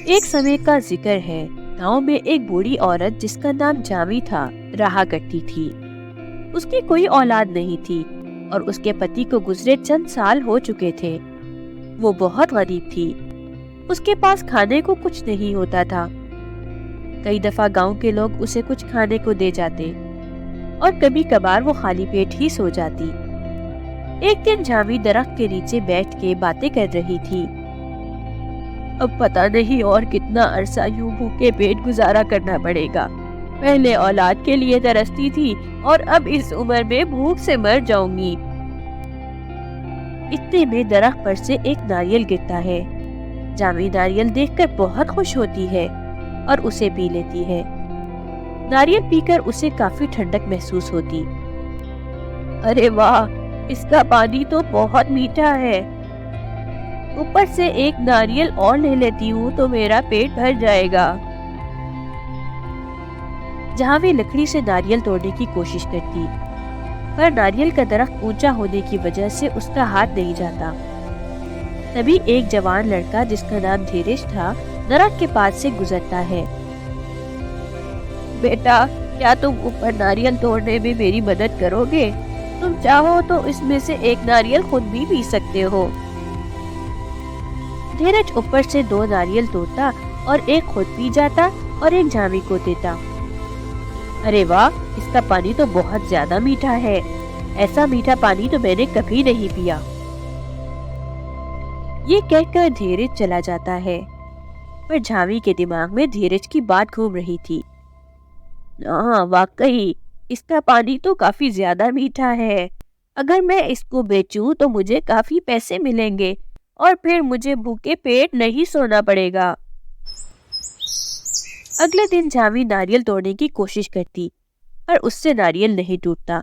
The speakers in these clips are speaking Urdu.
ایک سمے کا ذکر ہے، گاؤں میں ایک بوڑھی عورت جس کا نام جاوی تھا رہا کرتی تھی۔ اس کی کوئی اولاد نہیں تھی اور اس کے پتی کو گزرے چند سال ہو چکے تھے۔ وہ بہت غریب تھی، اس کے پاس کھانے کو کچھ نہیں ہوتا تھا۔ کئی دفعہ گاؤں کے لوگ اسے کچھ کھانے کو دے جاتے اور کبھی کبھار وہ خالی پیٹ ہی سو جاتی۔ ایک دن جاوی درخت کے نیچے بیٹھ کے باتیں کر رہی تھی۔ اب پتہ نہیں اور کتنا عرصہ یوں بھوکے پیٹ گزارا کرنا پڑے گا۔ پہلے اولاد کے لیے ترستی تھی اور اب اس عمر میں بھوک سے مر جاؤں گی۔ اتنے میں درخت پر سے ایک ناریل گرتا ہے۔ جاوی ناریل دیکھ کر بہت خوش ہوتی ہے اور اسے پی لیتی ہے۔ ناریل پی کر اسے کافی ٹھنڈک محسوس ہوتی۔ ارے واہ، اس کا پانی تو بہت میٹھا ہے۔ اوپر سے ایک ناریل اور لے لیتی ہوں تو میرا پیٹ بھر جائے گا۔ جاوی لکڑی سے ناریل توڑنے کی کوشش کرتی، پر ناریل کا درخت اونچا ہونے کی وجہ سے اس کا ہاتھ نہیں جاتا۔ تبھی ایک جوان لڑکا جس کا نام دھیرج تھا درخت کے پاس سے گزرتا ہے۔ بیٹا، کیا تم اوپر ناریل توڑنے میں میری مدد کرو گے؟ تم چاہو تو اس میں سے ایک ناریل خود بھی پی سکتے ہو۔ دھیرج اوپر سے 2 ناریل توڑتا اور ایک خود پی جاتا اور ایک جاوی کو دیتا۔ ارے واہ، اس کا پانی تو بہت زیادہ میٹھا ہے۔ ایسا میٹھا پانی تو میں نے کبھی نہیں پیا۔ یہ کہہ کر دھیرج چلا جاتا ہے، پر جاوی کے دماغ میں دھیرج کی بات گھوم رہی تھی۔ ہاں واقعی، اس کا پانی تو کافی زیادہ میٹھا ہے۔ اگر میں اس کو بیچوں تو مجھے کافی پیسے ملیں گے اور پھر مجھے بھوکے پیٹ نہیں سونا پڑے گا۔ اگلے دن جاوی ناریل توڑنے کی کوشش کرتی، پر اس سے ناریل نہیں ٹوٹتا،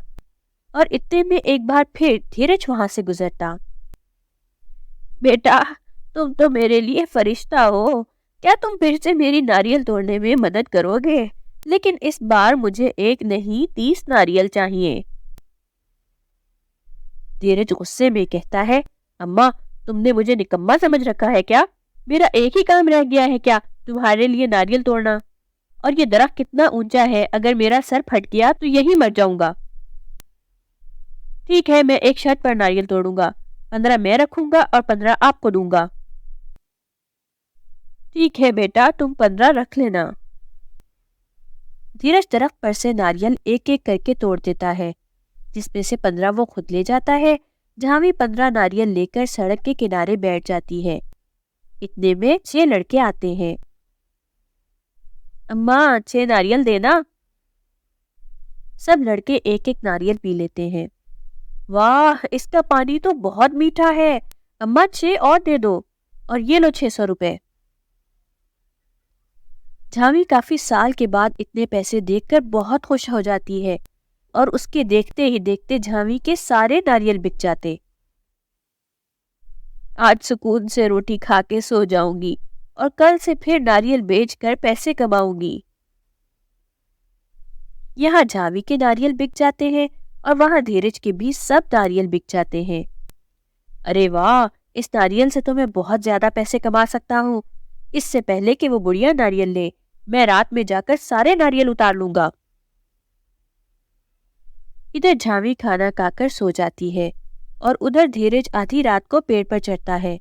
اور اتنے میں ایک بار پھر دھیرج وہاں سے گزرتا۔ بیٹا، تم تو میرے لیے فرشتہ ہو۔ کیا تم پھر سے میری ناریل توڑنے میں مدد کرو گے؟ لیکن اس بار مجھے ایک نہیں 30 ناریل چاہیے۔ دھیرج غصے میں کہتا ہے، اماں، تم نے مجھے نکما سمجھ رکھا ہے کیا؟ میرا ایک ہی کام رہ گیا ہے کیا تمہارے لیے ناریل توڑنا؟ اور یہ درخت کتنا اونچا ہے، اگر میرا سر پھٹ گیا تو یہی مر جاؤں گا۔ ٹھیک ہے، میں ایک شرط پر ناریل توڑوں گا، 15 میں رکھوں گا اور 15 آپ کو دوں گا۔ ٹھیک ہے بیٹا، تم 15 رکھ لینا۔ دھیرج درخت پر سے ناریل ایک ایک کر کے توڑ دیتا ہے، جس میں سے 15 وہ خود لے جاتا ہے۔ جاوی 15 ناریل لے کر سڑک کے کنارے بیٹھ جاتی ہے۔ اتنے میں 6 لڑکے آتے ہیں۔ اماں، 6 ناریل دینا۔ سب لڑکے ایک ایک ناریل پی لیتے ہیں۔ واہ، اس کا پانی تو بہت میٹھا ہے۔ اماں، 6 اور دے دو، اور یہ لو 600 روپے۔ جاوی کافی سال کے بعد اتنے پیسے دیکھ کر بہت خوش ہو جاتی ہے، اور اس کے دیکھتے ہی دیکھتے جاوی کے سارے ناریل بک جاتے۔ آج سکون سے روٹی کھا کے سو جاؤں گی اور کل سے پھر ناریل بیچ کر پیسے کماؤں گی۔ یہاں جاوی کے ناریل بک جاتے ہیں اور وہاں دھیرج کے بھی سب ناریل بک جاتے ہیں۔ ارے واہ، اس ناریل سے تو میں بہت زیادہ پیسے کما سکتا ہوں۔ اس سے پہلے کہ وہ بڑھیا ناریل لے، میں رات میں جا کر سارے ناریل اتار لوں گا۔ ادھر جاوی کھانا کھا کر سو جاتی ہے اور ادھر دھیرج آدھی رات کو پیڑ پر چڑھتا ہے،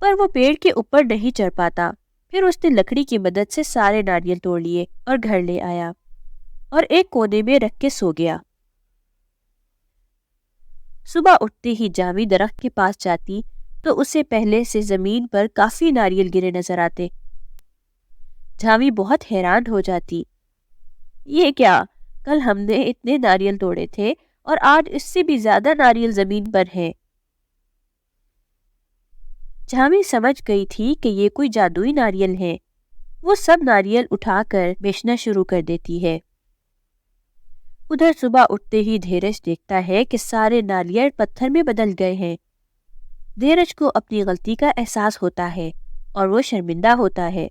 پر وہ پیڑ کے اوپر نہیں چڑھ پاتا۔ پھر اس نے لکڑی کی مدد سے سارے ناریل توڑ لیے اور گھر لے آیا اور ایک کونے میں رکھ کے سو گیا۔ صبح اٹھتے ہی جاوی درخت کے پاس جاتی تو اسے پہلے سے زمین پر کافی ناریل گرے نظر آتے۔ جاوی بہت حیران ہو جاتی۔ یہ کیا؟ کل ہم نے اتنے ناریل توڑے تھے اور آج اس سے بھی زیادہ ناریل زمین پر ہیں۔ جاوی سمجھ گئی تھی کہ یہ کوئی جادوئی ناریل ہیں۔ وہ سب ناریل اٹھا کر بیچنا شروع کر دیتی ہے۔ ادھر صبح اٹھتے ہی دھیرج دیکھتا ہے کہ سارے ناریل پتھر میں بدل گئے ہیں۔ دھیرج کو اپنی غلطی کا احساس ہوتا ہے اور وہ شرمندہ ہوتا ہے۔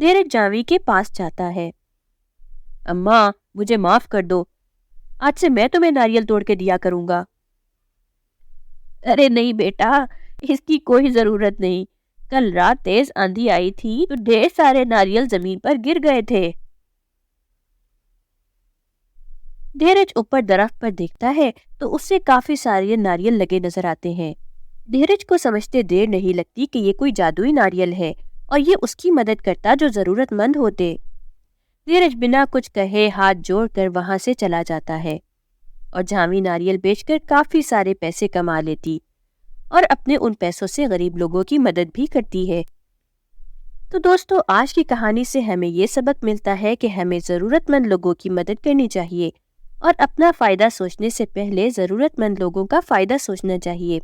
دھیرج جاوی کے پاس جاتا ہے۔ اماں، مجھے معاف کر دو، آج سے میں تمہیں ناریل توڑ کے دیا کروں گا۔ ارے نہیں بیٹا، اس کی کوئی ضرورت نہیں، کل رات تیز آندھی آئی تھی تو ڈھیر سارے ناریل زمین پر گر گئے تھے۔ دھیرج اوپر درخت پر دیکھتا ہے تو اس سے کافی سارے ناریل لگے نظر آتے ہیں۔ دھیرج کو سمجھتے دیر نہیں لگتی کہ یہ کوئی جادوئی ناریل ہے اور یہ اس کی مدد کرتا جو ضرورت مند ہوتے۔ دھیرج بنا کچھ کہے ہاتھ جوڑ کر وہاں سے چلا جاتا ہے اور جھامی ناریل بیچ کر کافی سارے پیسے کما لیتی اور اپنے ان پیسوں سے غریب لوگوں کی مدد بھی کرتی ہے۔ تو دوستو، آج کی کہانی سے ہمیں یہ سبق ملتا ہے کہ ہمیں ضرورت مند لوگوں کی مدد کرنی چاہیے اور اپنا فائدہ سوچنے سے پہلے ضرورت مند لوگوں کا فائدہ سوچنا چاہیے۔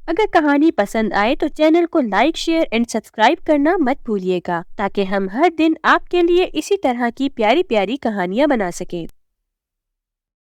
اگر کہانی پسند آئے تو چینل کو لائک، شیئر اینڈ سبسکرائب کرنا مت بھولیے گا تاکہ ہم ہر دن آپ کے لیے اسی طرح کی پیاری پیاری کہانیاں بنا سکیں۔